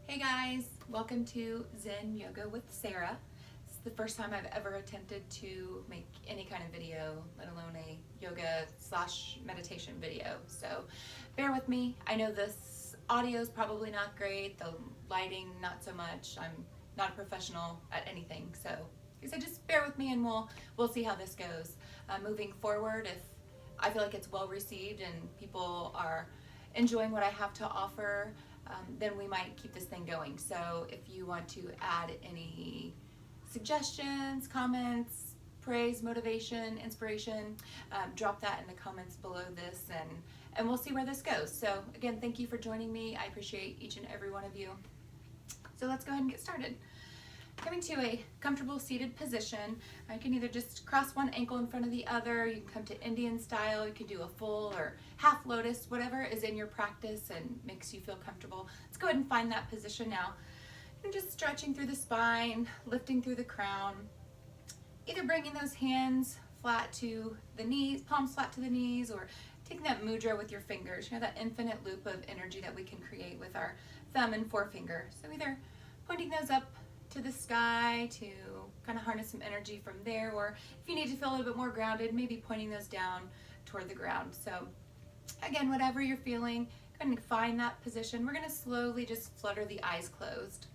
Hey guys, welcome to Zen Yoga with Sarah. This is the first time I've ever attempted to make any kind of video, let alone a yoga / meditation video. So bear with me. I know this audio is probably not great, the lighting not so much. I'm not a professional at anything, so just bear with me and we'll see how this goes. Moving forward, if I feel like it's well received and people are enjoying what I have to offer, then we might keep this thing going. So if you want to add any suggestions, comments, praise, motivation, inspiration, drop that in the comments below this and we'll see where this goes. So again, thank you for joining me. I appreciate each and every one of you. So let's go ahead and get started. Coming to a comfortable seated position, you can either just cross one ankle in front of the other, you can come to Indian style, you can do a full or half lotus, whatever is in your practice and makes you feel comfortable. Let's go ahead and find that position now. And just stretching through the spine, lifting through the crown, either bringing those hands flat to the knees, palms flat to the knees, or taking that mudra with your fingers, that infinite loop of energy that we can create with our thumb and forefinger. So either pointing those up to the sky to kind of harness some energy from there, or if you need to feel a little bit more grounded, maybe pointing those down toward the ground. So again, whatever you're feeling, go ahead and find that position. We're going to slowly just flutter the eyes closed.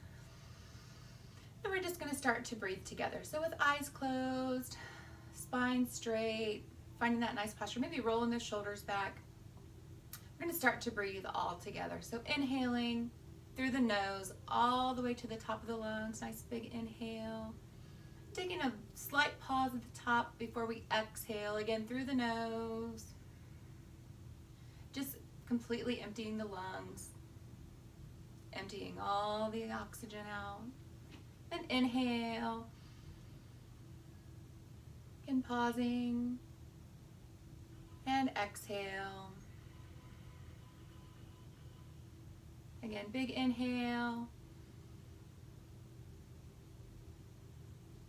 And we're just going to start to breathe together. So with eyes closed, spine straight, finding that nice posture, maybe rolling the shoulders back. We're going to start to breathe all together. So inhaling through the nose all the way to the top of the lungs. Nice big inhale. Taking a slight pause at the top before we exhale, again through the nose. Just completely emptying the lungs. Emptying all the oxygen out. Then inhale. And pausing. And exhale. Again, big inhale.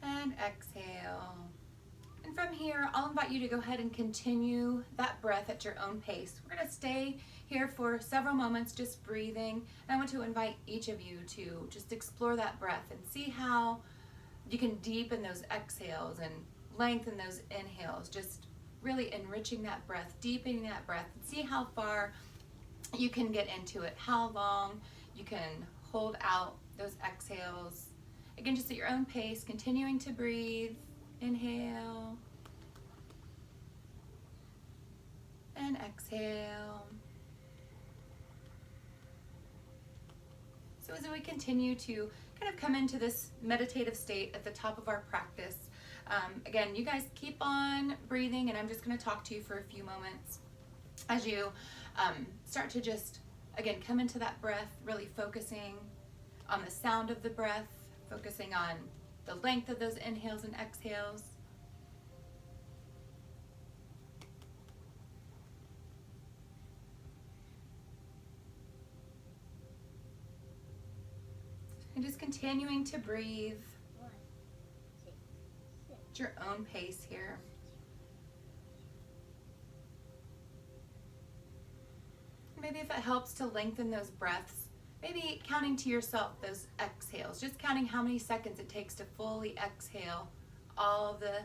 And exhale. And from here, I'll invite you to go ahead and continue that breath at your own pace. We're going to stay here for several moments just breathing. And I want to invite each of you to just explore that breath and see how you can deepen those exhales and lengthen those inhales, just really enriching that breath, deepening that breath, and see how far you can get into it, how long you can hold out those exhales. Again, just at your own pace, continuing to breathe. Inhale. And exhale. So as we continue to kind of come into this meditative state at the top of our practice, again, you guys keep on breathing, and I'm just going to talk to you for a few moments as you start to just, again, come into that breath, really focusing on the sound of the breath, focusing on the length of those inhales and exhales. And just continuing to breathe at your own pace here. Maybe if it helps to lengthen those breaths, maybe counting to yourself those exhales, just counting how many seconds it takes to fully exhale all of the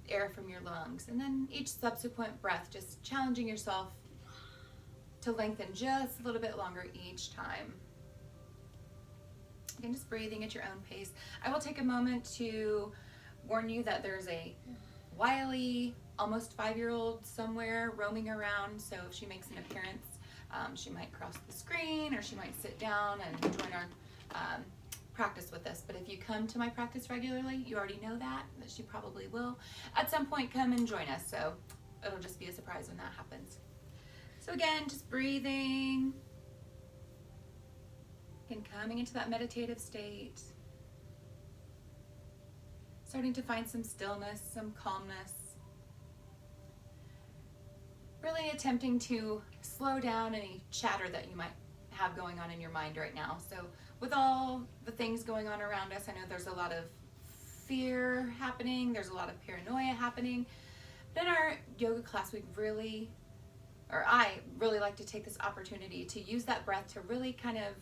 air from your lungs. And then each subsequent breath, just challenging yourself to lengthen just a little bit longer each time. Again, just breathing at your own pace. I will take a moment to warn you that there's a wily, almost 5-year-old somewhere roaming around, so if she makes an appearance, she might cross the screen or she might sit down and join our practice with us. But if you come to my practice regularly, you already know that she probably will at some point come and join us. So it'll just be a surprise when that happens. So again, just breathing and coming into that meditative state. Starting to find some stillness, some calmness. Really attempting to slow down any chatter that you might have going on in your mind right now. So with all the things going on around us, I know there's a lot of fear happening, there's a lot of paranoia happening. But in our yoga class, I really like to take this opportunity to use that breath to really kind of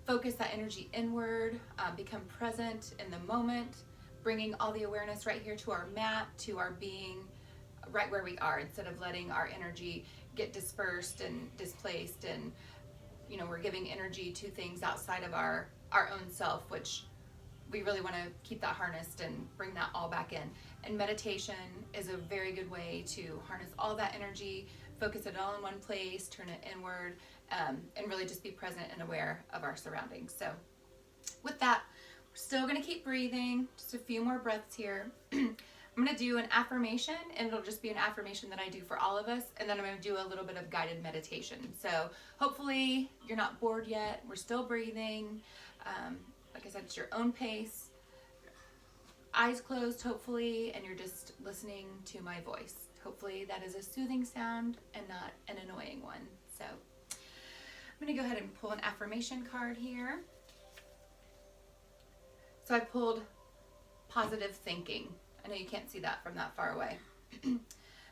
focus that energy inward, become present in the moment, bringing all the awareness right here to our mat, to our being right where we are, instead of letting our energy get dispersed and displaced, and we're giving energy to things outside of our own self, which we really want to keep that harnessed and bring that all back in. And meditation is a very good way to harness all that energy, focus it all in one place, turn it inward, and really just be present and aware of our surroundings. So with that, we're still going to keep breathing, just a few more breaths here. I'm going to do an affirmation, and it'll just be an affirmation that I do for all of us, and then I'm going to do a little bit of guided meditation. So hopefully you're not bored yet. We're still breathing. Like I said, it's your own pace. Eyes closed, hopefully, and you're just listening to my voice. Hopefully that is a soothing sound and not an annoying one. So I'm going to go ahead and pull an affirmation card here. So I pulled positive thinking. I know you can't see that from that far away.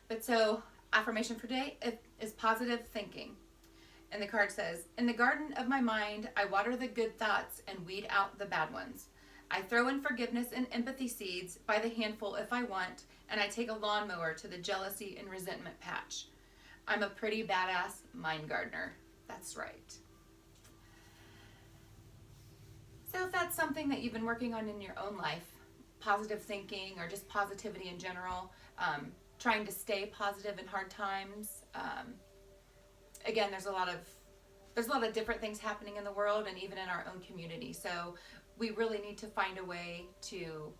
But so affirmation for today is positive thinking. And the card says, in the garden of my mind, I water the good thoughts and weed out the bad ones. I throw in forgiveness and empathy seeds by the handful if I want, and I take a lawnmower to the jealousy and resentment patch. I'm a pretty badass mind gardener. That's right. So if that's something that you've been working on in your own life, positive thinking or just positivity in general, trying to stay positive in hard times. Again, there's a lot of different things happening in the world and even in our own community. So we really need to find a way to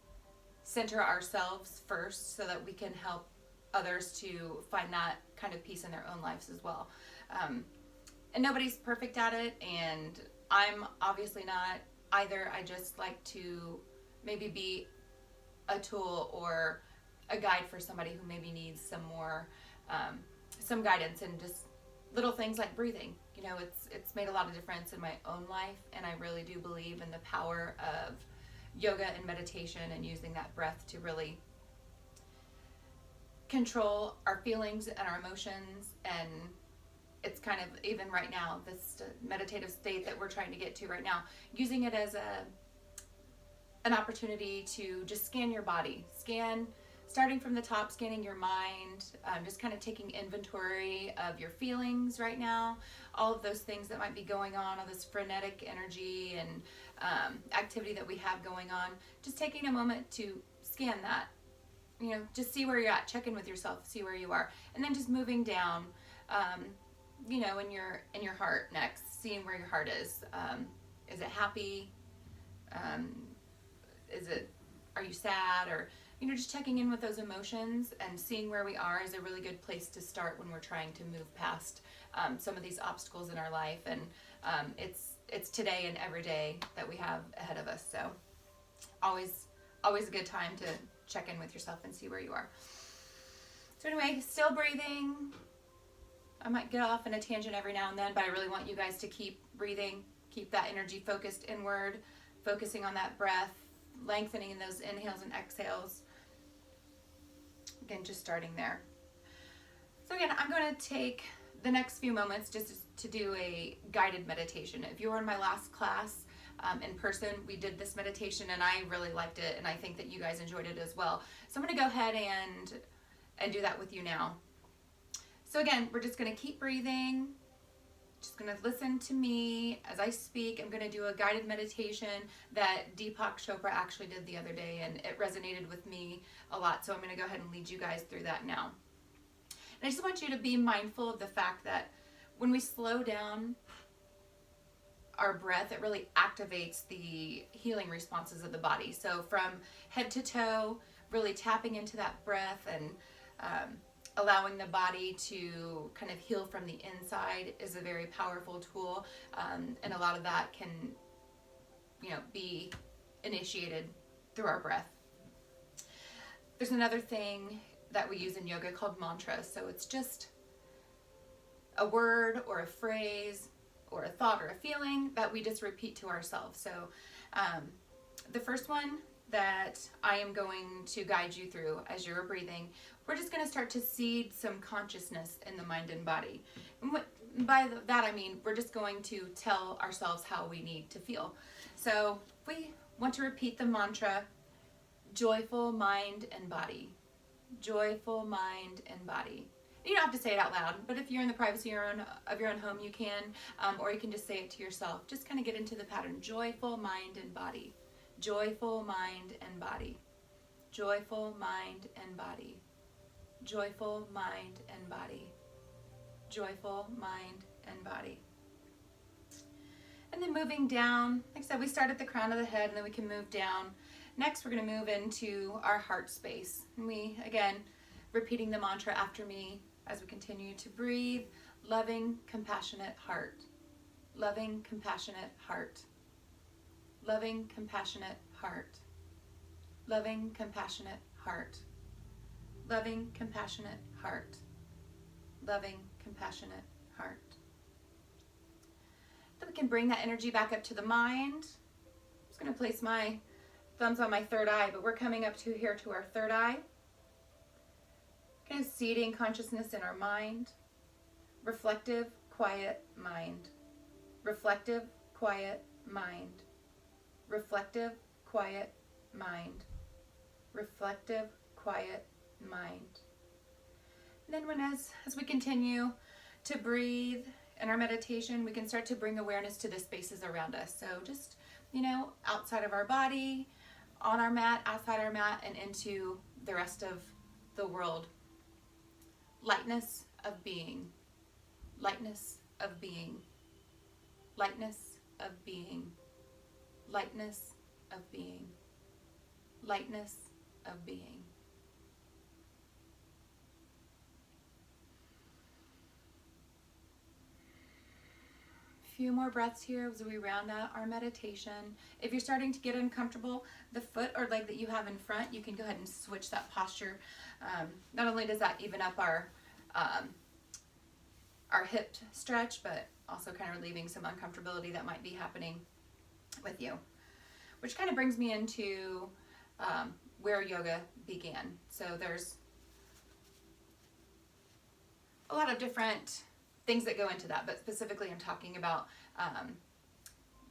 center ourselves first so that we can help others to find that kind of peace in their own lives as well. And nobody's perfect at it, and I'm obviously not either. I just like to maybe be a tool or a guide for somebody who maybe needs some more, some guidance, and just little things like breathing. It's made a lot of difference in my own life, and I really do believe in the power of yoga and meditation and using that breath to really control our feelings and our emotions. And it's kind of, even right now, this meditative state that we're trying to get to right now, using it as an opportunity to just scan your body, starting from the top, scanning your mind, just kind of taking inventory of your feelings right now, all of those things that might be going on, all this frenetic energy and activity that we have going on. Just taking a moment to scan that, just see where you're at, check in with yourself, see where you are, and then just moving down, in your heart next, seeing where your heart is. Is it happy? Are you sad? Or just checking in with those emotions and seeing where we are is a really good place to start when we're trying to move past some of these obstacles in our life. And it's today and every day that we have ahead of us. So always a good time to check in with yourself and see where you are. So anyway, still breathing. I might get off in a tangent every now and then, but I really want you guys to keep breathing, keep that energy focused inward, focusing on that breath, lengthening in those inhales and exhales. Again, just starting there. So again, I'm going to take the next few moments just to do a guided meditation. If you were in my last class in person, we did this meditation and I really liked it, and I think that you guys enjoyed it as well. So I'm going to go ahead and do that with you now. So again, we're just going to keep breathing. Just going to listen to me as I speak. I'm going to do a guided meditation that Deepak Chopra actually did the other day, and it resonated with me a lot. So I'm going to go ahead and lead you guys through that now. And I just want you to be mindful of the fact that when we slow down our breath, it really activates the healing responses of the body. So from head to toe, really tapping into that breath and allowing the body to kind of heal from the inside is a very powerful tool, and a lot of that can be initiated through our breath. There's another thing that we use in yoga called mantras. So it's just a word or a phrase or a thought or a feeling that we just repeat to ourselves. So the first one that I am going to guide you through as you're breathing, we're just going to start to seed some consciousness in the mind and body. And what by that I mean we're just going to tell ourselves how we need to feel. So we want to repeat the mantra, joyful mind and body. Joyful mind and body. You don't have to say it out loud, but if you're in the privacy of your own home, you can, or you can just say it to yourself. Just kind of get into the pattern. Joyful mind and body. Joyful mind and body. Joyful mind and body. Joyful mind and body. Joyful mind and body. And then moving down, like I said, we start at the crown of the head and then we can move down. Next, we're going to move into our heart space. And we, again, repeating the mantra after me as we continue to breathe. Loving, compassionate heart. Loving, compassionate heart. Loving, compassionate heart. Loving, compassionate heart. Loving, compassionate heart. Loving, compassionate heart. Then we can bring that energy back up to the mind. I'm just going to place my thumbs on my third eye, but we're coming up to here to our third eye. Kind of seating consciousness in our mind. Reflective, quiet mind. Reflective, quiet mind. Reflective, quiet mind. Reflective, quiet mind. And then as we continue to breathe in our meditation, we can start to bring awareness to the spaces around us. So just, outside of our body, on our mat, outside our mat, and into the rest of the world. Lightness of being. Lightness of being. Lightness of being. Lightness of being. Lightness of being. Few more breaths here as we round out our meditation. If you're starting to get uncomfortable, the foot or leg that you have in front, you can go ahead and switch that posture. Not only does that even up our hip stretch, but also kind of relieving some uncomfortability that might be happening with you. Which kind of brings me into where yoga began. So there's a lot of different things that go into that, but specifically I'm talking about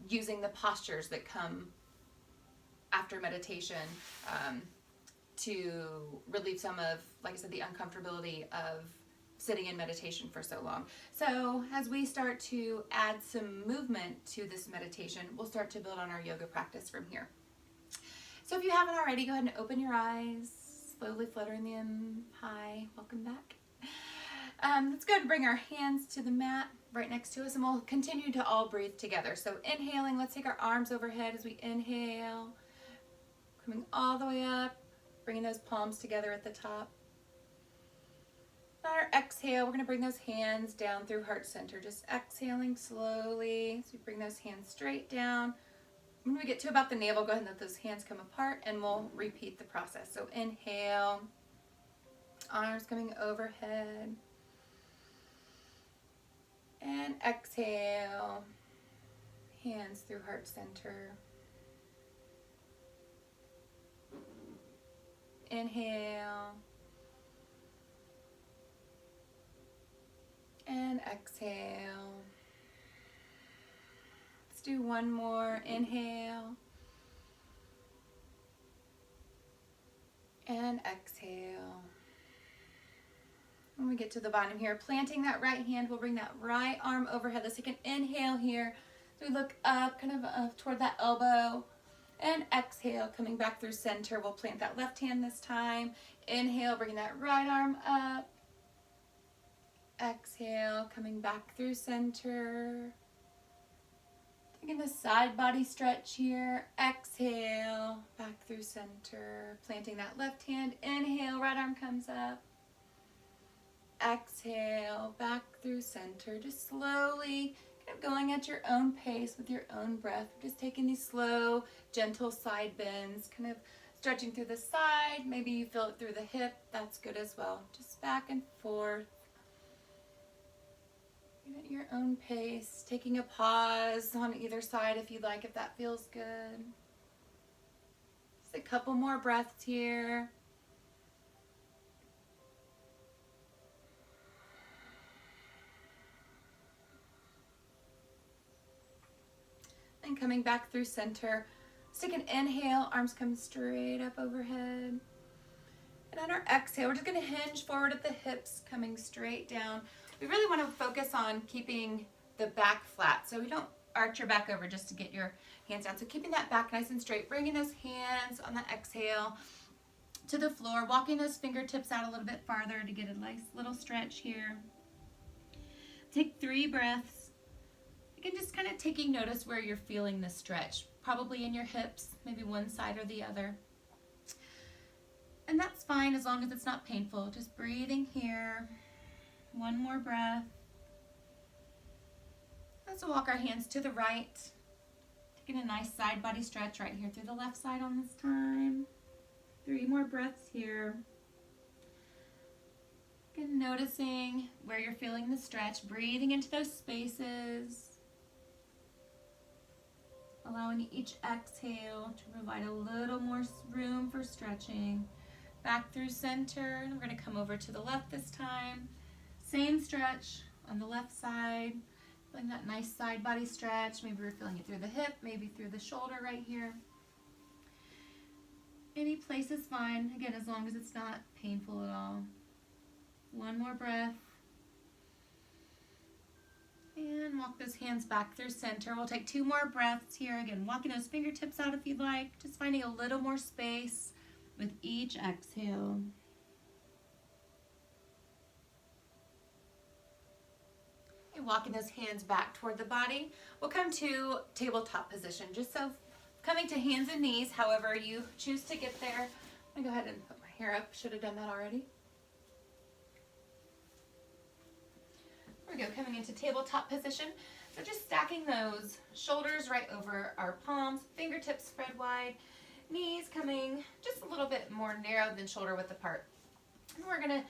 using the postures that come after meditation to relieve some of, like I said, the uncomfortability of sitting in meditation for so long. So as we start to add some movement to this meditation, we'll start to build on our yoga practice from here. So if you haven't already, go ahead and open your eyes, slowly fluttering them. Hi, welcome back. Let's go ahead and bring our hands to the mat right next to us, and we'll continue to all breathe together. So inhaling, let's take our arms overhead as we inhale, coming all the way up, bringing those palms together at the top. On our exhale, we're going to bring those hands down through heart center, just exhaling slowly. So we bring those hands straight down. When we get to about the navel, go ahead and let those hands come apart, and we'll repeat the process. So inhale, arms coming overhead. And exhale, hands through heart center. Inhale. And exhale. Let's do one more. Inhale. And exhale. When we get to the bottom here, planting that right hand, we'll bring that right arm overhead. Let's take an inhale here. So we look up, kind of up toward that elbow. And exhale, coming back through center. We'll plant that left hand this time. Inhale, bringing that right arm up. Exhale, coming back through center. Taking the side body stretch here. Exhale, back through center. Planting that left hand. Inhale, right arm comes up. Exhale, back through center. Just slowly kind of going at your own pace with your own breath. We're just taking these slow, gentle side bends, kind of stretching through the side. Maybe you feel it through the hip. That's good as well. Just back and forth. At your own pace, taking a pause on either side if you'd like, if that feels good. Just a couple more breaths here. And coming back through center. Let's take an inhale, arms come straight up overhead. And on our exhale, we're just gonna hinge forward at the hips, coming straight down. We really wanna focus on keeping the back flat, so we don't arch your back over just to get your hands down. So keeping that back nice and straight, bringing those hands on the exhale to the floor, walking those fingertips out a little bit farther to get a nice little stretch here. Take 3 breaths. Again, just kind of taking notice where you're feeling the stretch, probably in your hips, maybe one side or the other. And that's fine as long as it's not painful. Just breathing here. One more breath. Let's walk our hands to the right. Taking a nice side body stretch right here through the left side on this time. 3 more breaths here. Again, noticing where you're feeling the stretch, breathing into those spaces. Allowing each exhale to provide a little more room for stretching. Back through center, and we're going to come over to the left this time. Same stretch on the left side. Feeling that nice side body stretch. Maybe we're feeling it through the hip, maybe through the shoulder right here. Any place is fine, again, as long as it's not painful at all. One more breath. And walk those hands back through center. We'll take 2 more breaths here. Again, walking those fingertips out if you'd like. Just finding a little more space with each exhale. And walking those hands back toward the body. We'll come to tabletop position. Just so coming to hands and knees, however you choose to get there. I'm going to go ahead and put my hair up. Should have done that already. There we go, coming into tabletop position. So just stacking those shoulders right over our palms, fingertips spread wide, knees coming just a little bit more narrow than shoulder width apart. And we're gonna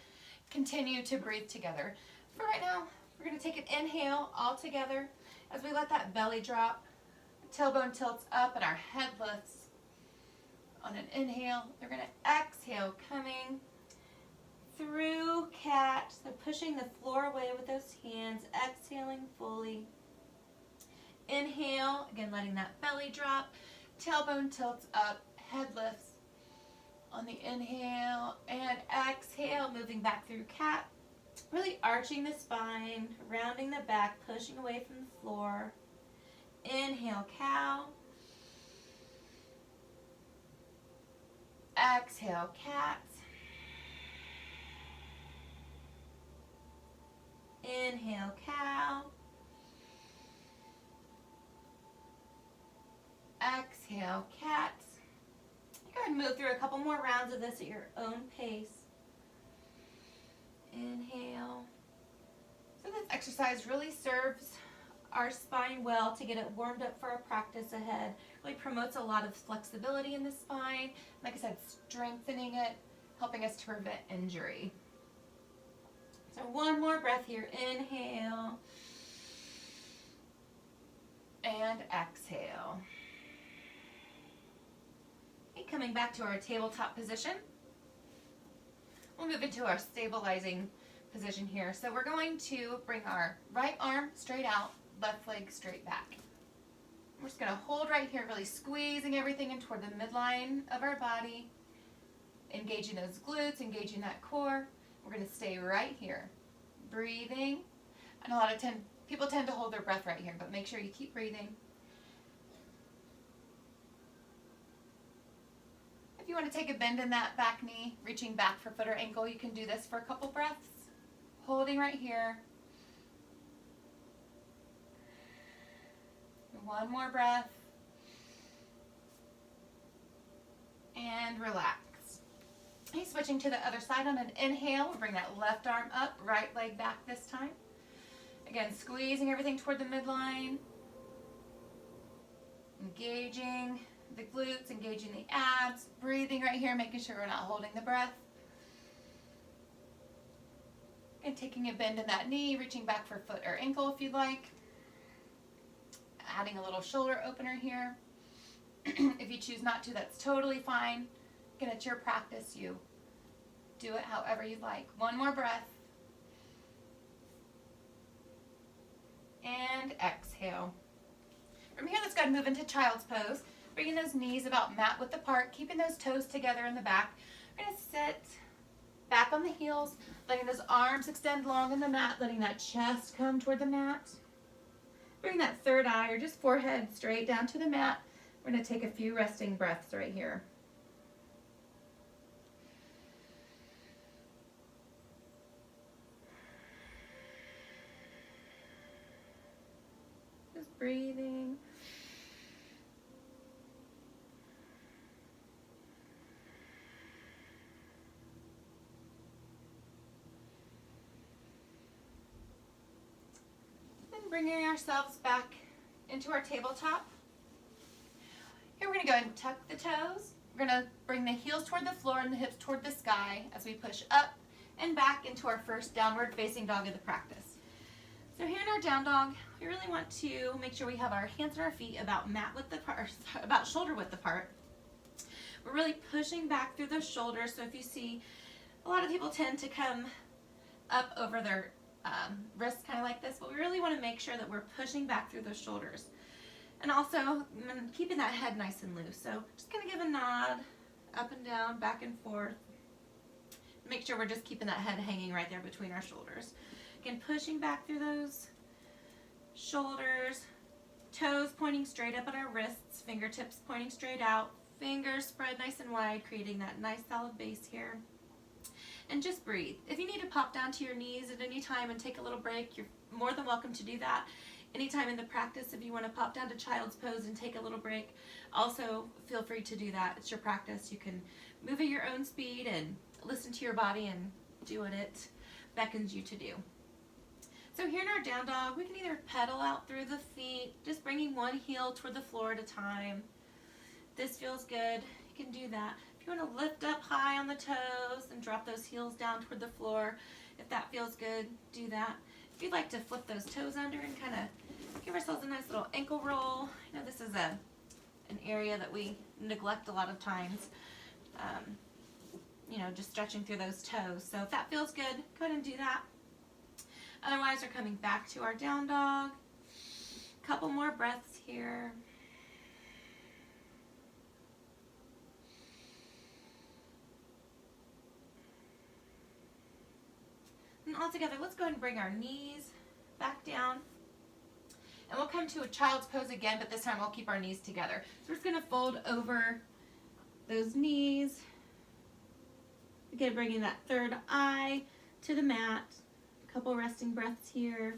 continue to breathe together. For right now, we're gonna take an inhale all together as we let that belly drop, tailbone tilts up and our head lifts. On an inhale, we're gonna exhale, coming through cat, so pushing the floor away with those hands, exhaling fully. Inhale, again letting that belly drop, tailbone tilts up, head lifts on the inhale, and exhale, moving back through cat, really arching the spine, rounding the back, pushing away from the floor. Inhale, cow. Exhale, cat. Inhale, cow. Exhale, cat. Go ahead and move through a couple more rounds of this at your own pace. Inhale. So this exercise really serves our spine well to get it warmed up for our practice ahead. Really promotes a lot of flexibility in the spine. Like I said, strengthening it, helping us to prevent injury. So one more breath here. Inhale. And exhale. Okay, coming back to our tabletop position. We'll move into our stabilizing position here. So we're going to bring our right arm straight out, left leg straight back. We're just going to hold right here, really squeezing everything in toward the midline of our body, engaging those glutes, engaging that core. We're going to stay right here, breathing. And a lot of people tend to hold their breath right here, but make sure you keep breathing. If you want to take a bend in that back knee, reaching back for foot or ankle, you can do this for a couple breaths. Holding right here. One more breath. And relax. Okay, switching to the other side on an inhale, we'll bring that left arm up, right leg back this time. Again, squeezing everything toward the midline. Engaging the glutes, engaging the abs, breathing right here, making sure we're not holding the breath. And taking a bend in that knee, reaching back for foot or ankle if you'd like. Adding a little shoulder opener here. If you choose not to, that's totally fine. Again, it's your practice. You do it however you'd like. One more breath. And exhale. From here, let's go ahead and move into child's pose. Bringing those knees about mat width apart, keeping those toes together in the back. We're gonna sit back on the heels, letting those arms extend long in the mat, letting that chest come toward the mat. Bring that third eye or just forehead straight down to the mat. We're gonna take a few resting breaths right here. Just breathing. Bringing ourselves back into our tabletop. Here we're going to go ahead and tuck the toes. We're going to bring the heels toward the floor and the hips toward the sky as we push up and back into our first downward facing dog of the practice. So here in our down dog, we really want to make sure we have our hands and our feet about mat width apart, about shoulder width apart. We're really pushing back through those shoulders. So if you see, a lot of people tend to come up over their wrists kind of like this, but we really want to make sure that we're pushing back through those shoulders. And also keeping that head nice and loose. So just going to give a nod up and down, back and forth. Make sure we're just keeping that head hanging right there between our shoulders. Again, pushing back through those shoulders, toes pointing straight up at our wrists, fingertips pointing straight out, fingers spread nice and wide, creating that nice solid base here. And just breathe. If you need to pop down to your knees at any time and take a little break, you're more than welcome to do that. Anytime in the practice, if you want to pop down to child's pose and take a little break, also feel free to do that. It's your practice. You can move at your own speed and listen to your body and do what it beckons you to do. So here in our down dog, we can either pedal out through the feet, just bringing one heel toward the floor at a time. If this feels good, you can do that. If you want to lift up high on the toes and drop those heels down toward the floor, if that feels good, do that. If you'd like to flip those toes under and kind of give ourselves a nice little ankle roll. I know this is an area that we neglect a lot of times, just stretching through those toes. So if that feels good, go ahead and do that. Otherwise, we're coming back to our down dog. Couple more breaths here. And all together, let's go ahead and bring our knees back down. And we'll come to a child's pose again, but this time we'll keep our knees together. So we're just going to fold over those knees. Again, bringing that third eye to the mat. A couple resting breaths here.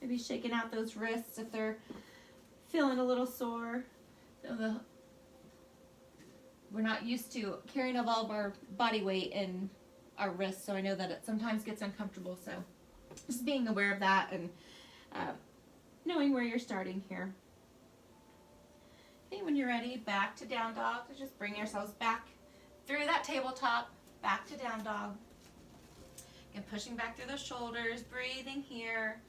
Maybe shaking out those wrists if they're feeling a little sore. So we're not used to carrying all of our body weight in our wrists, so I know that it sometimes gets uncomfortable, so just being aware of that and knowing where you're starting here. Okay, when you're ready, back to down dog. So just bring yourselves back through that tabletop, back to down dog. Again, pushing back through the shoulders, breathing here.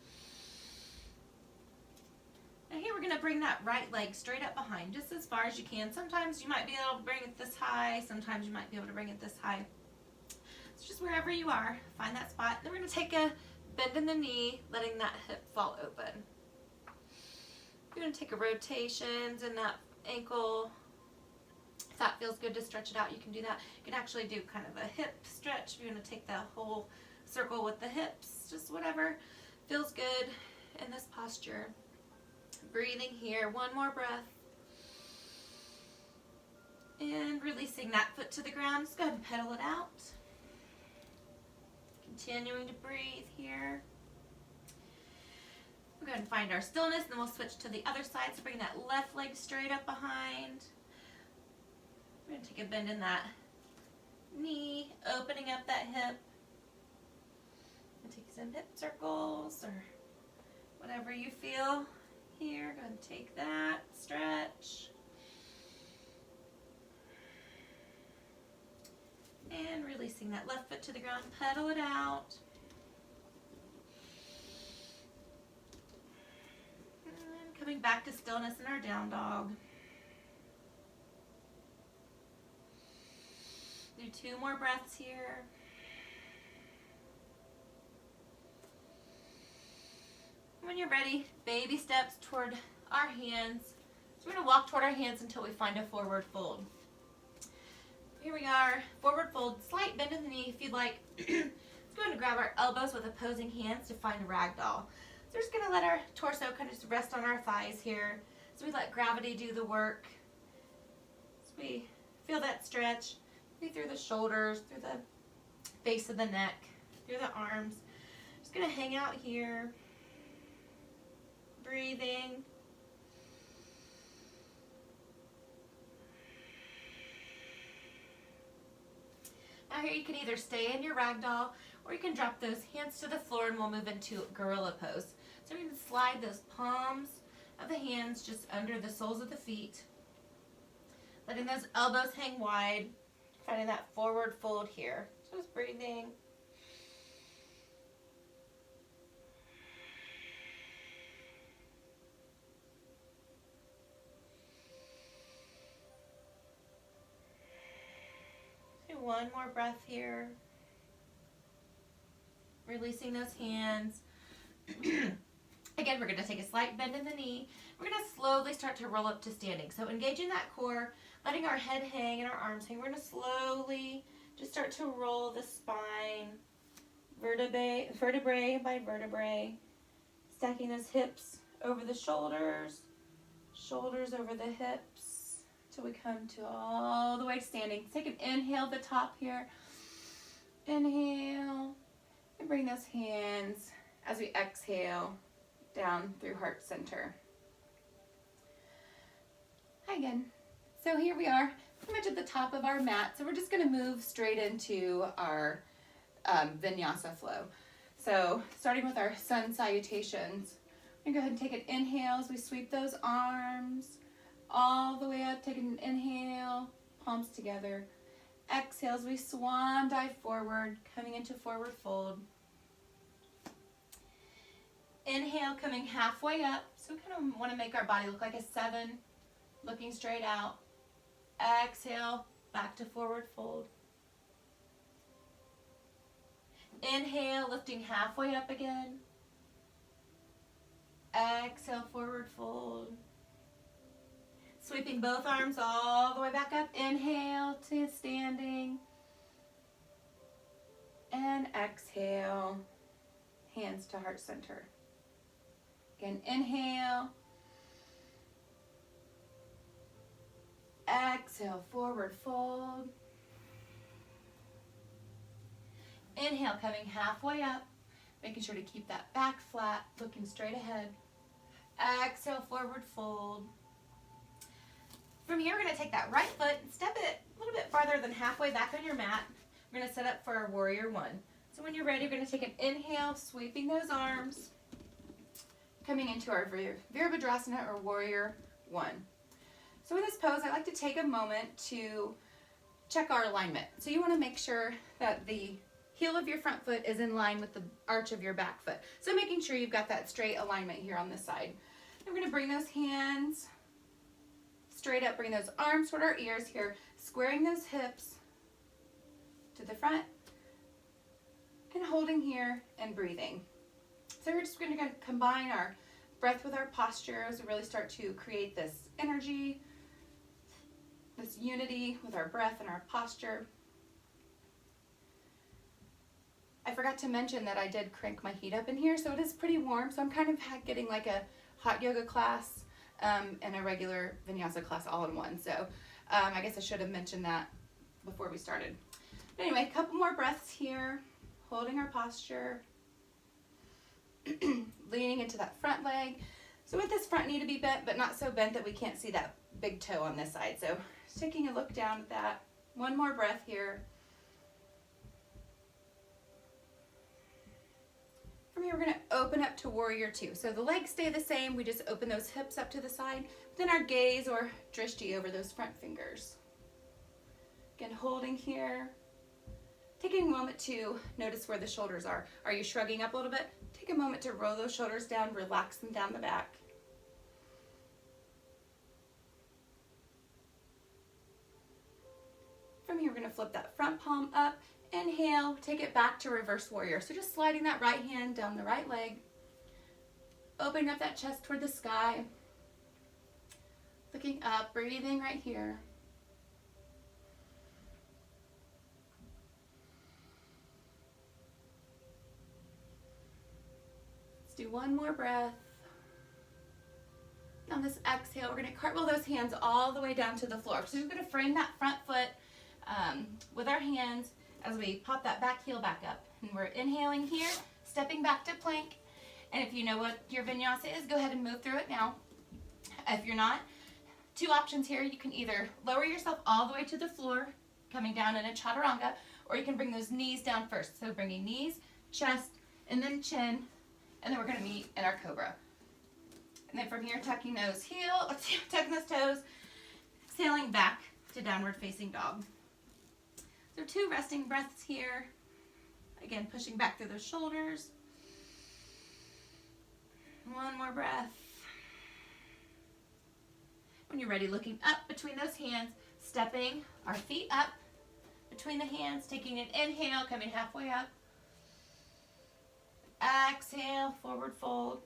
Now here we're going to bring that right leg straight up behind, just as far as you can. Sometimes you might be able to bring it this high, sometimes you might be able to bring it this high. It's just wherever you are, find that spot. Then we're going to take a bend in the knee, letting that hip fall open. You're going to take a rotations in that ankle. If that feels good to stretch it out, you can do that. You can actually do kind of a hip stretch if you want to take the whole circle with the hips, just whatever feels good in this posture. Breathing here, one more breath. And releasing that foot to the ground. Just go ahead and pedal it out. Continuing to breathe here. We're going to find our stillness, and then we'll switch to the other side. So bring that left leg straight up behind. We're going to take a bend in that knee, opening up that hip. And take some hip circles or whatever you feel here. Go ahead and take that, stretch. And releasing that left foot to the ground, pedal it out. And coming back to stillness in our down dog. Do 2 more breaths here. When you're ready, baby steps toward our hands. So we're going to walk toward our hands until we find a forward fold. Here we are, forward fold, slight bend in the knee if you'd like. Let's go ahead and grab our elbows with opposing hands to find a ragdoll. So we're just going to let our torso kind of just rest on our thighs here. So we let gravity do the work. So we feel that stretch, maybe through the shoulders, through the base of the neck, through the arms. Just going to hang out here, breathing. Now here you can either stay in your ragdoll or you can drop those hands to the floor and we'll move into gorilla pose. So we're going to slide those palms of the hands just under the soles of the feet, letting those elbows hang wide, finding that forward fold here. Just breathing. One more breath here. Releasing those hands. Again, we're going to take a slight bend in the knee. We're going to slowly start to roll up to standing. So engaging that core, letting our head hang and our arms hang. We're going to slowly just start to roll the spine, vertebrae by vertebrae. Stacking those hips over the shoulders, shoulders over the hips. So we come to all the way standing. Take an inhale at the top here. Inhale. And bring those hands as we exhale down through heart center. Hi again. So here we are, pretty much at the top of our mat. So we're just going to move straight into our vinyasa flow. So starting with our sun salutations, we're going to go ahead and take an inhale as we sweep those arms all the way up. Take an inhale, palms together. Exhale as we swan dive forward, coming into forward fold. Inhale, coming halfway up. So we kind of want to make our body look like a 7, looking straight out. Exhale, back to forward fold. Inhale, lifting halfway up again. Exhale, forward fold. Sweeping both arms all the way back up. Inhale to standing. And exhale, hands to heart center. Again, inhale. Exhale, forward fold. Inhale, coming halfway up, making sure to keep that back flat, looking straight ahead. Exhale, forward fold. From here, we're going to take that right foot and step it a little bit farther than halfway back on your mat. We're going to set up for our warrior 1. So when you're ready, we're going to take an inhale, sweeping those arms, coming into our Virabhadrasana or warrior 1. So in this pose, I like to take a moment to check our alignment. So you want to make sure that the heel of your front foot is in line with the arch of your back foot. So making sure you've got that straight alignment here on this side. Then we're going to bring those hands straight up, bring those arms toward our ears here, squaring those hips to the front, and holding here and breathing. So we're just going to combine our breath with our posture as we really start to create this energy, this unity with our breath and our posture. I forgot to mention that I did crank my heat up in here, so it is pretty warm. So I'm kind of getting like a hot yoga class and a regular vinyasa class all in one. So I guess I should have mentioned that before we started. But anyway, a couple more breaths here, holding our posture, leaning into that front leg. So with this front knee to be bent, but not so bent that we can't see that big toe on this side. So just taking a look down at that. One more breath here. From here, we're going to open up to warrior 2. So the legs stay the same. We just open those hips up to the side. Then our gaze or drishti over those front fingers. Again, holding here. Taking a moment to notice where the shoulders are. Are you shrugging up a little bit? Take a moment to roll those shoulders down, relax them down the back. From here, we're going to flip that front palm up. Inhale, take it back to reverse warrior. So just sliding that right hand down the right leg. Opening up that chest toward the sky. Looking up, breathing right here. Let's do one more breath. On this exhale, we're going to cartwheel those hands all the way down to the floor. So we're going to frame that front foot with our hands as we pop that back heel back up. And we're inhaling here, stepping back to plank. And if you know what your vinyasa is, go ahead and move through it now. If you're not, two options here. You can either lower yourself all the way to the floor, coming down in a chaturanga, or you can bring those knees down first. So bringing knees, chest, and then chin, and then we're going to meet in our cobra. And then from here, tucking those tucking those toes, exhaling back to downward facing dog. So 2 resting breaths here. Again, pushing back through those shoulders. One more breath. When you're ready, looking up between those hands, stepping our feet up between the hands, taking an inhale, coming halfway up. Exhale, forward fold.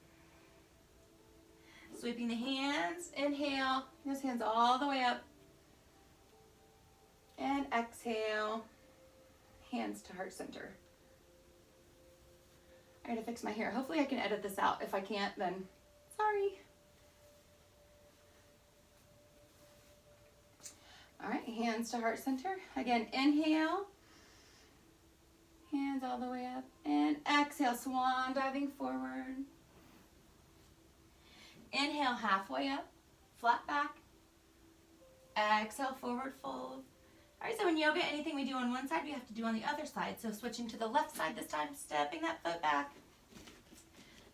Sweeping the hands, inhale, those hands all the way up. And exhale, hands to heart center. I gotta fix my hair. Hopefully I can edit this out. If I can't, then sorry. All right, hands to heart center. Again, inhale, hands all the way up. And exhale, swan diving forward. Inhale, halfway up, flat back. Exhale, forward fold. All right, so in yoga, anything we do on one side, we have to do on the other side. So switching to the left side this time, stepping that foot back.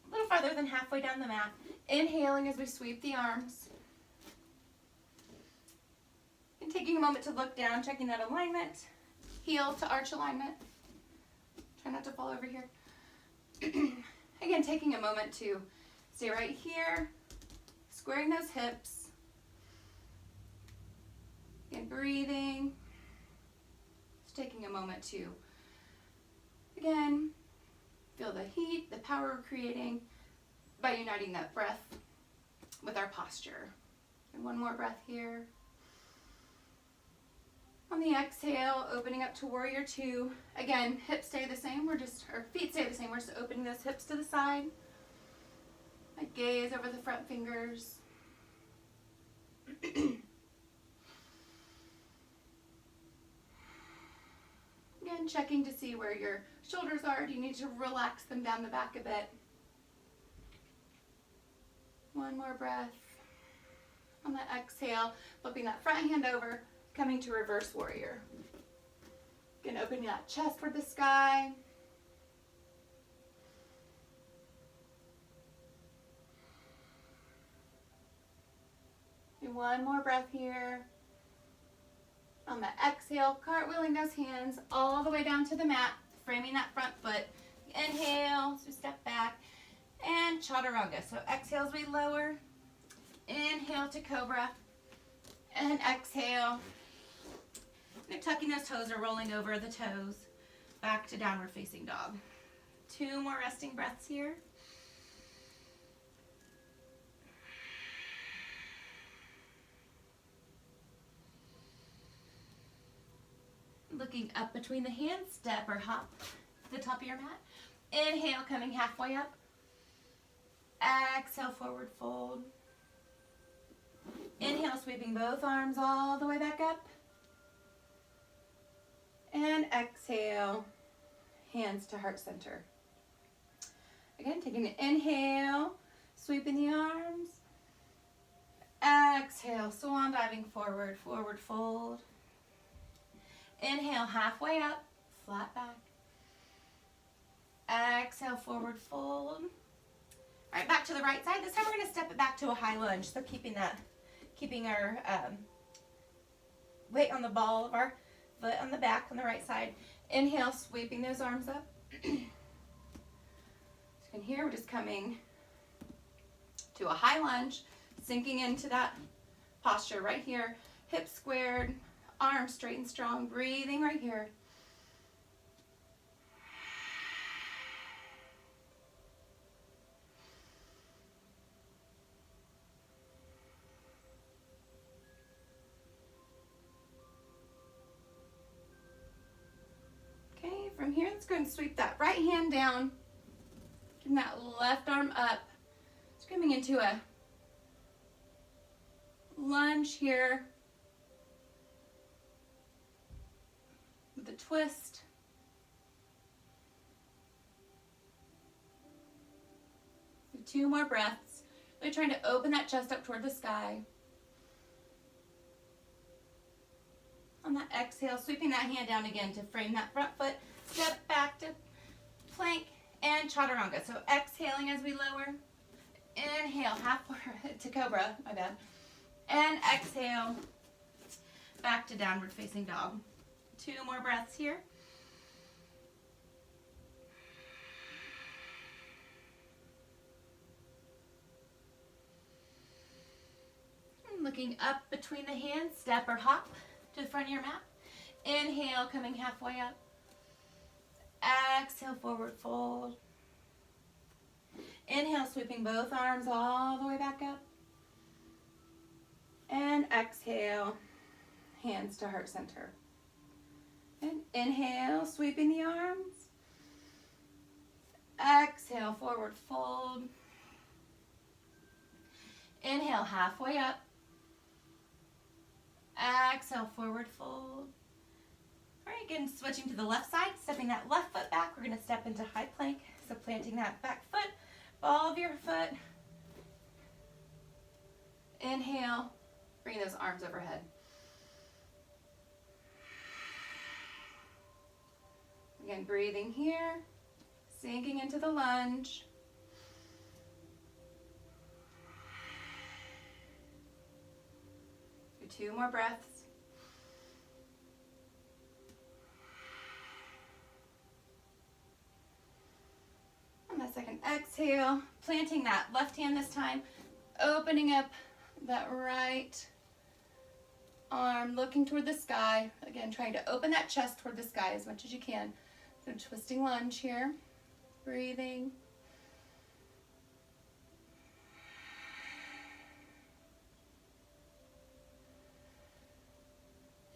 A little farther than halfway down the mat. Inhaling as we sweep the arms. And taking a moment to look down, checking that alignment. Heel to arch alignment. Try not to fall over here. Again, taking a moment to stay right here. Squaring those hips. And breathing. Just taking a moment to, again, feel the heat, the power we're creating by uniting that breath with our posture. And one more breath here. On the exhale, opening up to warrior 2. Again, hips stay the same. Our feet stay the same. We're just opening those hips to the side. I gaze over the front fingers. Again, checking to see where your shoulders are. Do you need to relax them down the back a bit? One more breath. On the exhale, flipping that front hand over, coming to reverse warrior. Again, opening that chest toward the sky. One more breath here. On the exhale, cartwheeling those hands all the way down to the mat, framing that front foot. Inhale, so step back, and chaturanga. So exhale as we lower. Inhale to cobra, and exhale. You're tucking those toes or rolling over the toes, back to downward facing dog. 2 more resting breaths here. Looking up between the hands, step or hop to the top of your mat. Inhale, coming halfway up. Exhale, forward fold. Inhale, sweeping both arms all the way back up. And exhale, hands to heart center. Again, taking an inhale, sweeping the arms. Exhale, swan diving forward, forward fold. Inhale, halfway up, flat back. Exhale, forward fold. All right, back to the right side. This time we're going to step it back to a high lunge. So keeping our weight on the ball of our foot on the back on the right side. Inhale, sweeping those arms up. So in here, we're just coming to a high lunge, sinking into that posture right here. Hips squared, arms straight and strong, breathing right here. go ahead and sweep that right hand down. Getting that left arm up. Coming into a lunge here with a twist. Do 2 more breaths. Really trying to open that chest up toward the sky. On that exhale, sweeping that hand down again to frame that front foot. Step back to plank and chaturanga. So exhaling as we lower. Inhale, half to cobra, my bad. And exhale, back to downward facing dog. 2 more breaths here. And looking up between the hands, step or hop to the front of your mat. Inhale, coming halfway up. Exhale, forward fold. Inhale, sweeping both arms all the way back up. And exhale, hands to heart center. And inhale, sweeping the arms. Exhale, forward fold. Inhale, halfway up. Exhale, forward fold. All right, again, switching to the left side, stepping that left foot back. We're gonna step into high plank. So planting that back foot. Ball of your foot. Inhale, bring those arms overhead. Again, breathing here, sinking into the lunge. Do 2 more breaths. On that second exhale, planting that left hand this time, opening up that right arm, looking toward the sky. Again, trying to open that chest toward the sky as much as you can. So twisting lunge here, breathing.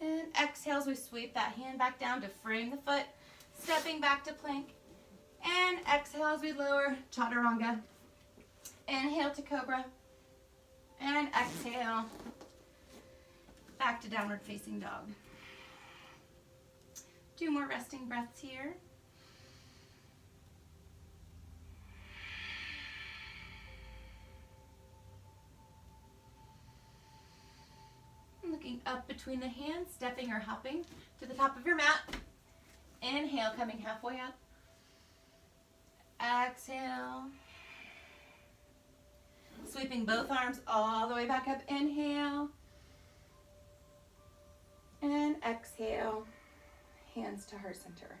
And exhale as we sweep that hand back down to frame the foot, stepping back to plank. And exhale as we lower, chaturanga. Inhale to cobra. And exhale, back to downward facing dog. 2 more resting breaths here. Looking up between the hands, stepping or hopping to the top of your mat. Inhale, coming halfway up. Exhale. Sweeping both arms all the way back up. Inhale. And exhale. Hands to heart center.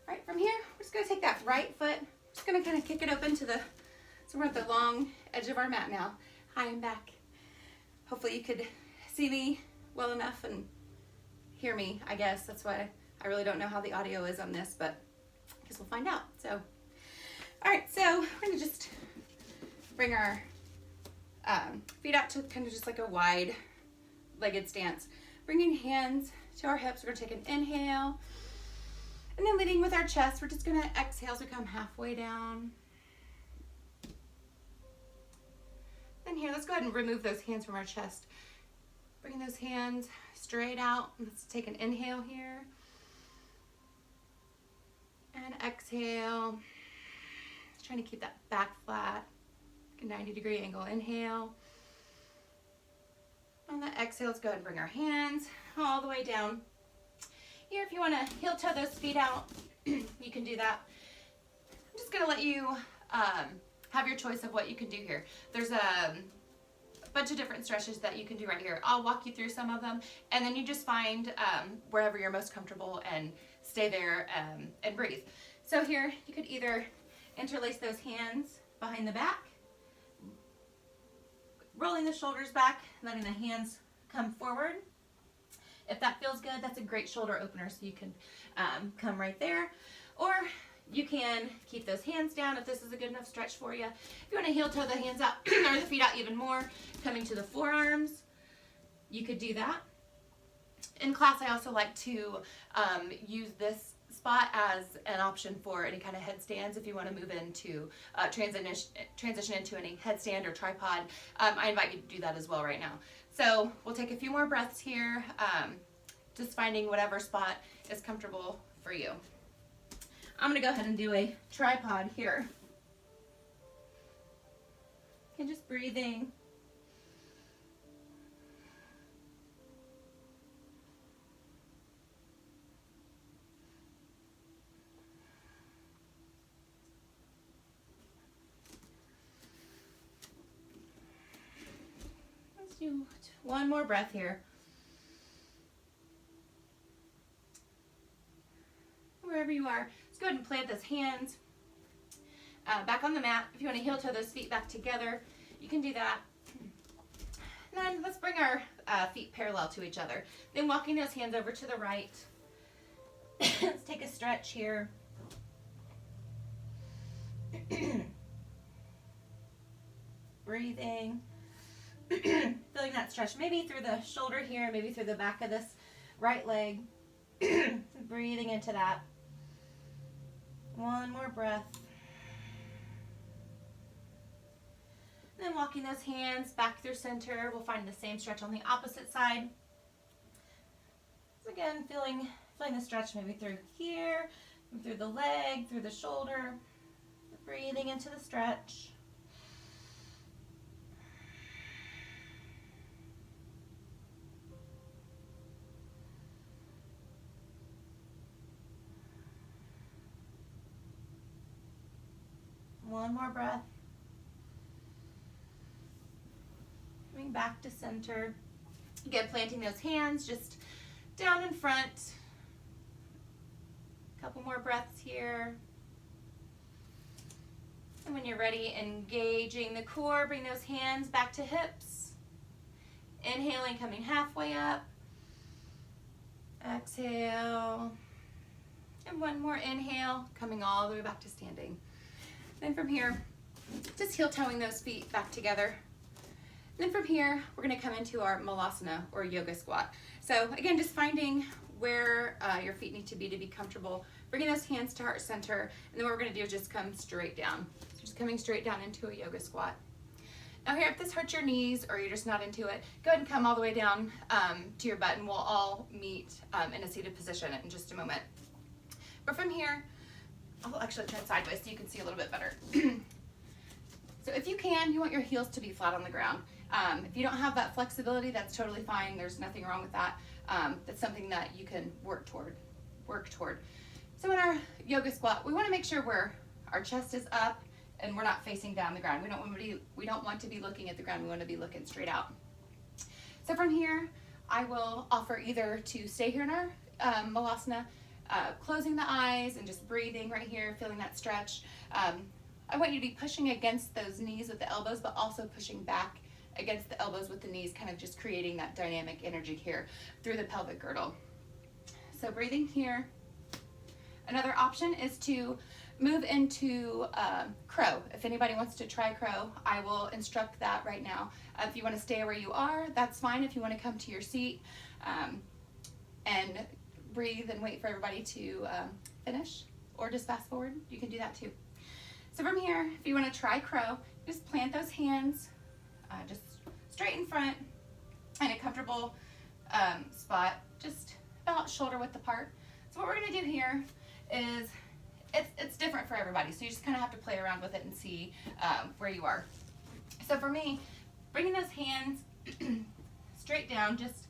All right, from here, we're just going to take that right foot. Just going to kind of kick it open to the, so we're at the long edge of our mat now. High and back. Hopefully you could see me well enough and hear me, I guess. That's why I really don't know how the audio is on this, but I guess we'll find out. So, all right, so we're going to just bring our feet out to kind of just like a wide legged stance. Bringing hands to our hips, we're going to take an inhale. And then leading with our chest, we're just going to exhale as we come halfway down. Then here, let's go ahead and remove those hands from our chest. Bring those hands straight out. Let's take an inhale here. And exhale. Trying to keep that back flat. 90-degree angle. Inhale. On the exhale, let's go ahead and bring our hands all the way down. Here, if you want to heel toe those feet out, you can do that. I'm just going to let you have your choice of what you can do here. There's a bunch of different stretches that you can do right here. I'll walk you through some of them, and then you just find wherever you're most comfortable and stay there and breathe. So here, you could either interlace those hands behind the back, rolling the shoulders back, letting the hands come forward. If that feels good, that's a great shoulder opener, so you can come right there. Or you can keep those hands down if this is a good enough stretch for you. If you want to heel toe the hands out or the feet out even more, coming to the forearms, you could do that. In class, I also like to use this spot as an option for any kind of headstands if you want to move into transition into any headstand or tripod. I invite you to do that as well right now. So we'll take a few more breaths here, just finding whatever spot is comfortable for you. I'm going to go ahead and do a tripod here. And just breathing. Let's do one more breath here. Wherever you are, let's go ahead and plant those hands back on the mat. If you want to heel toe those feet back together, you can do that. And then let's bring our feet parallel to each other. Then walking those hands over to the right. Let's take a stretch here. Breathing. Feeling that stretch, maybe through the shoulder here, maybe through the back of this right leg. Breathing into that. One more breath. Then walking those hands back through center. We'll find the same stretch on the opposite side. So again, feeling the stretch maybe through here, through the leg, through the shoulder. Breathing into the stretch. One more breath. Coming back to center. Again, planting those hands just down in front. A couple more breaths here. And when you're ready, engaging the core, bring those hands back to hips. Inhaling, coming halfway up. Exhale. And one more inhale, coming all the way back to standing. Then from here, just heel toeing those feet back together. Then from here, we're going to come into our malasana or yoga squat. So again, just finding where your feet need to be comfortable. Bringing those hands to heart center. And then what we're going to do is just come straight down. So just coming straight down into a yoga squat. Now here, if this hurts your knees or you're just not into it, go ahead and come all the way down to your butt and we'll all meet in a seated position in just a moment. But from here, I'll actually turn sideways so you can see a little bit better. So if you can, you want your heels to be flat on the ground. If you don't have that flexibility, that's totally fine. There's nothing wrong with that. That's something that you can work toward. So in our yoga squat, we want to make sure our chest is up and we're not facing down the ground. We don't want to be looking at the ground. We want to be looking straight out. So from here, I will offer either to stay here in our malasana, closing the eyes and just breathing right here, feeling that stretch. I want you to be pushing against those knees with the elbows, but also pushing back against the elbows with the knees, kind of just creating that dynamic energy here through the pelvic girdle. So breathing here. Another option is to move into crow. If anybody wants to try crow, I will instruct that right now. If you want to stay where you are, that's fine. If you want to come to your seat and breathe and wait for everybody to finish, or just fast forward, you can do that too. So from here, if you want to try crow, just plant those hands just straight in front in a comfortable spot, just about shoulder width apart. So what we're going to do here is, it's different for everybody, so you just kind of have to play around with it and see where you are. So for me, bringing those hands straight down, just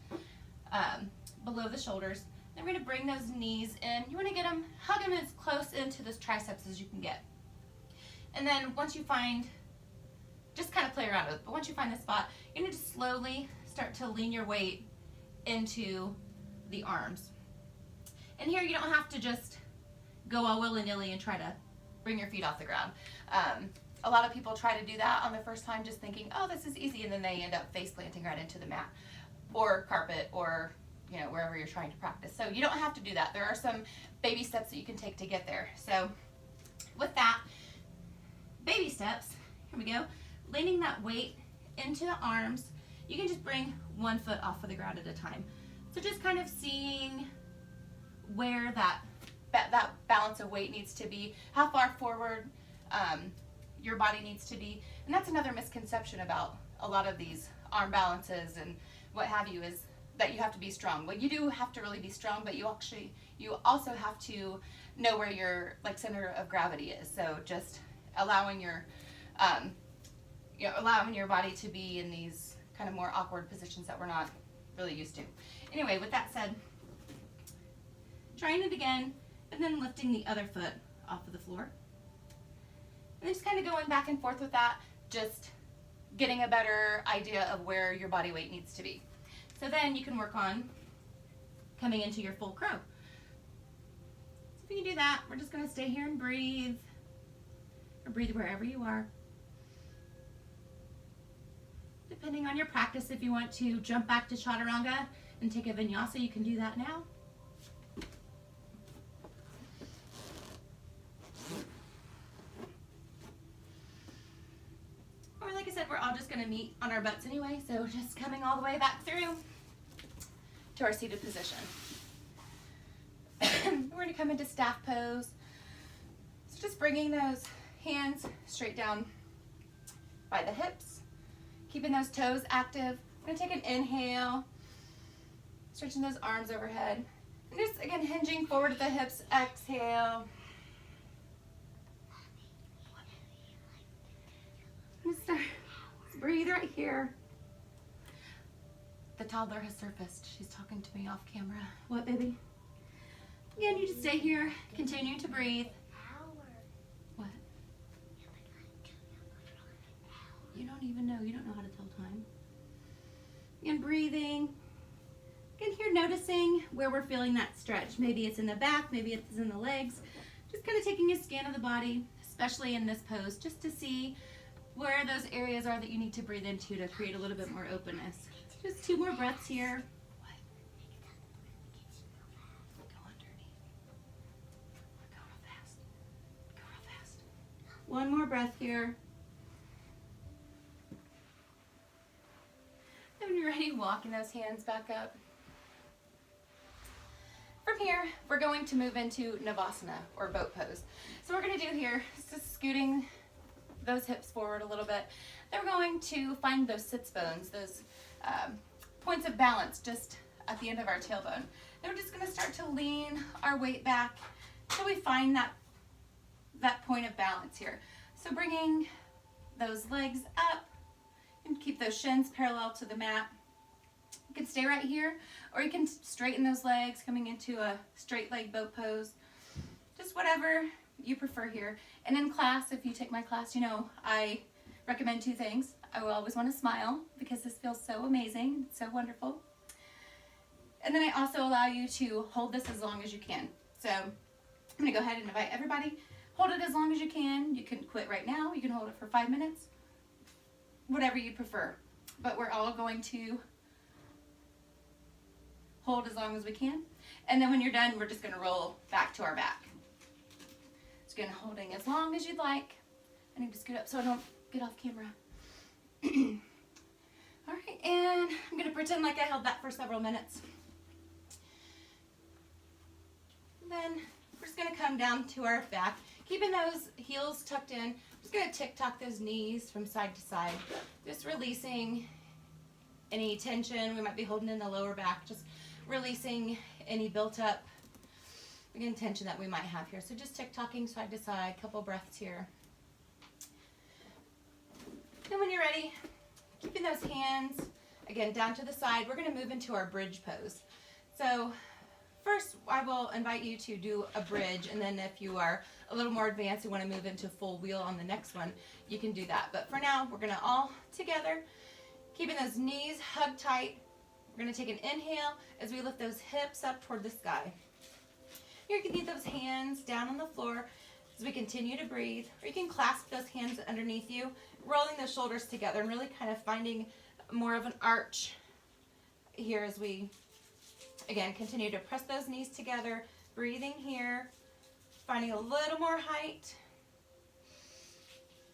below the shoulders. Then we're going to bring those knees in. You want to hug them as close into those triceps as you can get. And then once you find, just kind of play around with it, but once you find the spot, you're going to just slowly start to lean your weight into the arms. And here you don't have to just go all willy-nilly and try to bring your feet off the ground. A lot of people try to do that on their first time, just thinking, oh, this is easy, and then they end up face planting right into the mat or carpet or wherever you're trying to practice. So you don't have to do that. There are some baby steps that you can take to get there. So with that, baby steps, here we go, leaning that weight into the arms. You can just bring one foot off of the ground at a time. So just kind of seeing where that that balance of weight needs to be, how far forward your body needs to be. And that's another misconception about a lot of these arm balances and what have you, is that you have to be strong. Well, you do have to really be strong, but you also have to know where your like center of gravity is. So just allowing your allowing your body to be in these kind of more awkward positions that we're not really used to. Anyway, with that said, trying it again, and then lifting the other foot off of the floor. And then just kind of going back and forth with that, just getting a better idea of where your body weight needs to be. So then you can work on coming into your full crow. So if you do that, we're just going to stay here and breathe, or breathe wherever you are. Depending on your practice, if you want to jump back to chaturanga and take a vinyasa, you can do that now. Or like I said, we're all just going to meet on our butts anyway, so just coming all the way back through to our seated position. We're going to come into staff pose. So just bringing those hands straight down by the hips, keeping those toes active. I'm going to take an inhale, stretching those arms overhead, and just again hinging forward at the hips. Exhale. Let's breathe right here. The toddler has surfaced. She's talking to me off camera. What, baby? Again, you just stay here, continue to breathe. What? You don't even know. You don't know how to tell time. And breathing. Again, here noticing where we're feeling that stretch. Maybe it's in the back, maybe it's in the legs. Just kind of taking a scan of the body, especially in this pose, just to see where those areas are that you need to breathe into to create a little bit more openness. Just 2 more breaths here. Go underneath. Go real fast. Go real fast. 1 more breath here. And when you're ready, walking those hands back up. From here, we're going to move into Navasana, or boat pose. So what we're going to do here is just scooting those hips forward a little bit. Then we're going to find those sits bones, those points of balance just at the end of our tailbone. Then we're just going to start to lean our weight back until we find that point of balance here. So bringing those legs up and keep those shins parallel to the mat. You can stay right here, or you can straighten those legs coming into a straight leg boat pose. Just whatever you prefer here. And in class, if you take my class, you know I recommend 2 things. I will always want to smile because this feels so amazing, it's so wonderful. And then I also allow you to hold this as long as you can. So I'm going to go ahead and invite everybody. Hold it as long as you can. You can quit right now. You can hold it for 5 minutes. Whatever you prefer. But we're all going to hold as long as we can. And then when you're done, we're just going to roll back to our back. So again, holding as long as you'd like. I need to scoot up so I don't get off camera. All right, and I'm going to pretend like I held that for several minutes. Then we're just going to come down to our back, keeping those heels tucked in. I'm just going to tick-tock those knees from side to side, just releasing any tension we might be holding in the lower back, just releasing any built-up, again, tension that we might have here. So just tick-tocking side to side, couple breaths here. And when you're ready, keeping those hands, again, down to the side, we're going to move into our bridge pose. So first, I will invite you to do a bridge, and then if you are a little more advanced and want to move into full wheel on the next one, you can do that. But for now, we're going to all together, keeping those knees hugged tight. We're going to take an inhale as we lift those hips up toward the sky. Here you can leave those hands down on the floor as we continue to breathe, or you can clasp those hands underneath you, rolling those shoulders together and really kind of finding more of an arch here as we, again, continue to press those knees together, breathing here, finding a little more height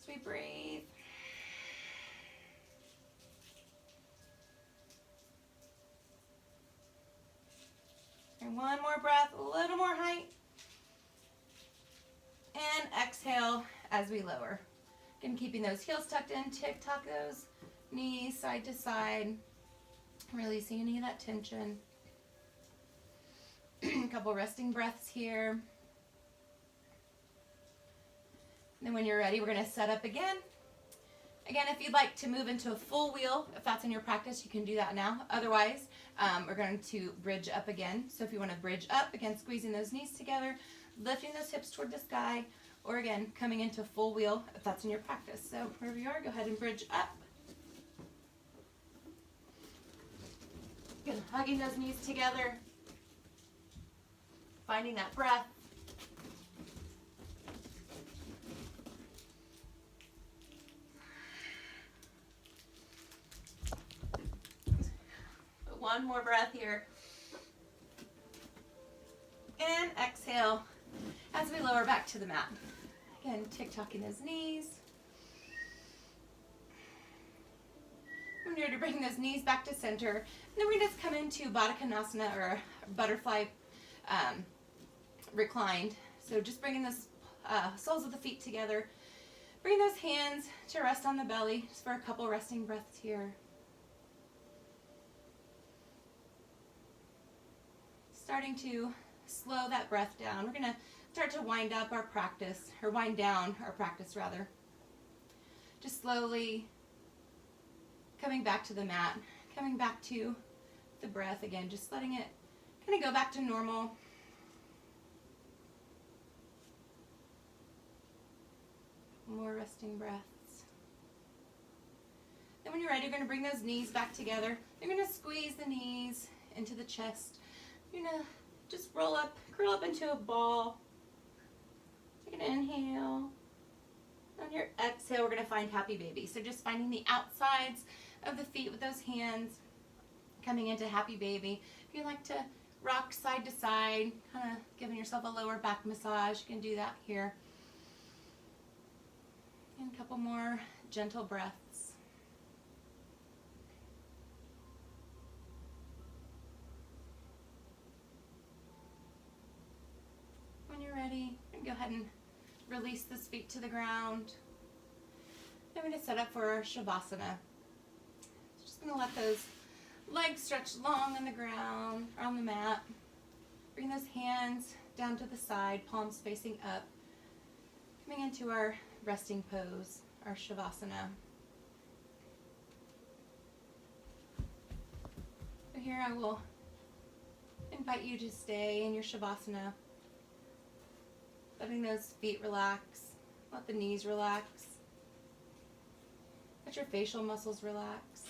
as we breathe. And one more breath, a little more height. And exhale as we lower. Again, keeping those heels tucked in, tick-tock those knees side to side, releasing any of that tension. A couple resting breaths here. And then when you're ready, we're going to set up again. Again, if you'd like to move into a full wheel, if that's in your practice, you can do that now. Otherwise, we're going to bridge up again. So if you want to bridge up, again, squeezing those knees together, lifting those hips toward the sky, or again, coming into full wheel if that's in your practice. So wherever you are, go ahead and bridge up. Again, hugging those knees together, finding that breath. One more breath here. And exhale as we lower back to the mat. Again, tick-tocking those knees. When you're ready to bring those knees back to center, and then we're just come into Baddha Konasana, or butterfly reclined. So just bringing those soles of the feet together. Bring those hands to rest on the belly, just for a couple resting breaths here. Starting to slow that breath down. We're going to start to wind up our practice, or wind down our practice rather. Just slowly coming back to the mat, coming back to the breath again, just letting it kind of go back to normal. More resting breaths. Then when you're ready, you're going to bring those knees back together. You're going to squeeze the knees into the chest. You're going to just roll up, curl up into a ball. Take an inhale. On your exhale, we're going to find happy baby. So just finding the outsides of the feet with those hands, coming into happy baby. If you like to rock side to side, kind of giving yourself a lower back massage, you can do that here. And a couple more gentle breaths. When you're ready, go ahead and release the feet to the ground. Then we're going to set up for our Shavasana. Just going to let those legs stretch long on the ground, or on the mat. Bring those hands down to the side, palms facing up. Coming into our resting pose, our Shavasana. So here I will invite you to stay in your Shavasana. Letting those feet relax, let the knees relax, let your facial muscles relax,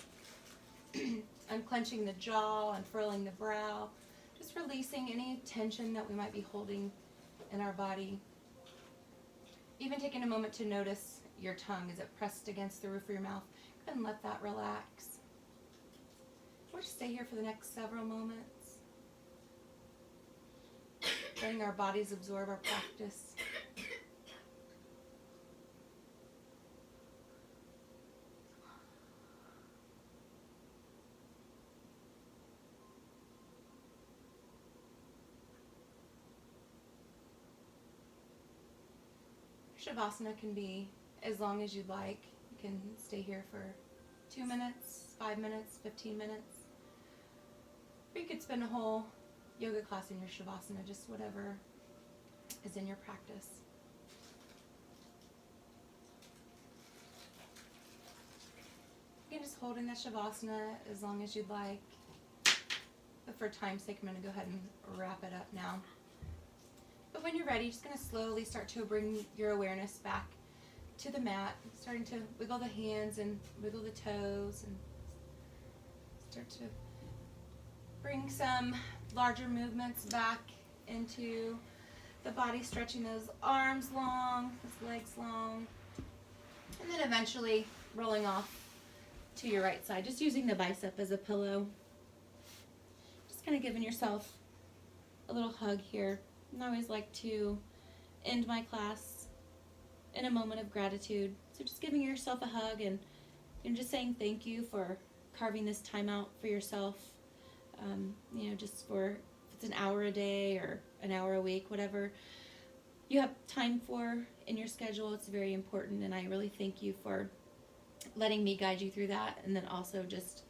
unclenching the jaw, unfurling the brow, just releasing any tension that we might be holding in our body. Even taking a moment to notice your tongue, is it pressed against the roof of your mouth? Go ahead and let that relax. We'll just stay here for the next several moments. Letting our bodies absorb our practice. Shavasana can be as long as you'd like. You can stay here for 2 minutes, 5 minutes, 15 minutes. Or you could spend a whole yoga class in your Shavasana, just whatever is in your practice. Again, just holding that Shavasana as long as you'd like. But for time's sake, I'm going to go ahead and wrap it up now. But when you're ready, just going to slowly start to bring your awareness back to the mat, starting to wiggle the hands and wiggle the toes, and start to bring some larger movements back into the body, stretching those arms long, those legs long, and then eventually rolling off to your right side, just using the bicep as a pillow. Just kind of giving yourself a little hug here. And I always like to end my class in a moment of gratitude. So just giving yourself a hug and just saying thank you for carving this time out for yourself. Just for, if it's an hour a day or an hour a week, whatever you have time for in your schedule. It's very important, and I really thank you for letting me guide you through that, and then also just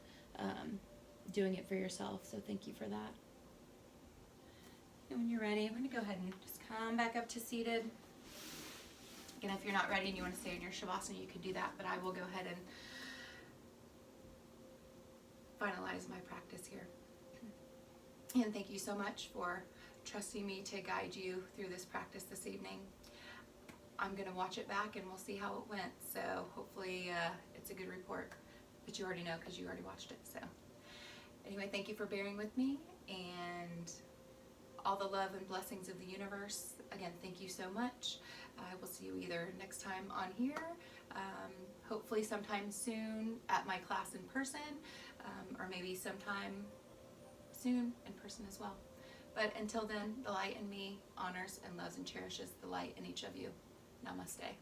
doing it for yourself. So thank you for that. And when you're ready, I'm going to go ahead and just come back up to seated. Again, if you're not ready and you want to stay in your Shavasana, you can do that, but I will go ahead and finalize my practice here. And thank you so much for trusting me to guide you through this practice this evening. I'm going to watch it back and we'll see how it went. So hopefully it's a good report, but you already know because you already watched it. So anyway, thank you for bearing with me, and all the love and blessings of the universe. Again, thank you so much. I will see you either next time on here, hopefully sometime soon at my class in person, or maybe sometime soon in person as well. But until then, the light in me honors and loves and cherishes the light in each of you. Namaste.